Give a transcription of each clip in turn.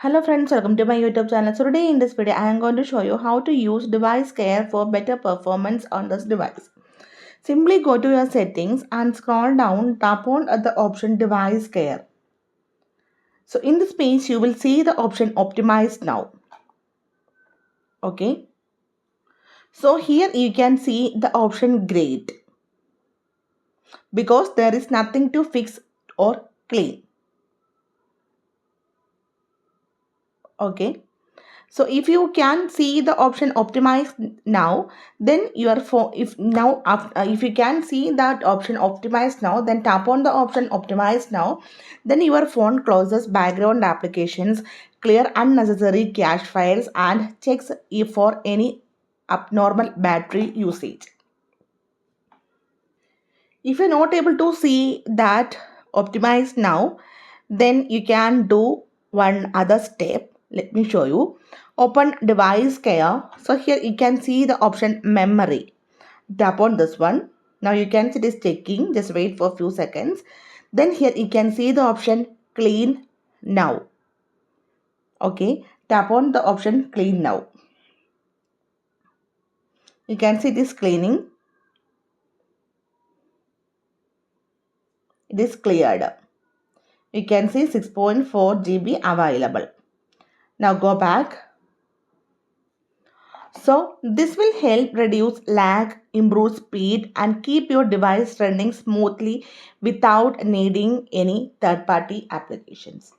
Hello friends, welcome to my YouTube channel. So today in this video, I am going to show you how to use device care for better performance on this device. Simply go to your settings and scroll down, tap on the option device care. So in this page, you will see the option optimize now. Okay. So here you can see the option great because there is nothing to fix or clean. Okay. So if you can see the option optimize now, then your phone, if you can see that option optimize now, then tap on the option optimize now, then your phone closes background applications, clear unnecessary cache files, and checks if for any abnormal battery usage. If you're not able to see that optimize now, then you can do one other step. Let me show you. Open device care. So here you can see the option memory. Tap on this one. Now you can see it is checking. Just wait for a few seconds. Then here you can see the option clean now. Okay. Tap on the option clean now. You can see this cleaning. It is cleared. You can see 6.4 GB available. Now go back. So this will help reduce lag, improve speed and keep your device running smoothly without needing any third-party applications.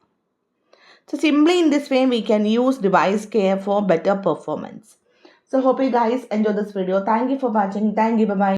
So simply in this way we can use device care for better performance. So hope you guys enjoy this video. Thank you for watching. Thank you. Bye-bye.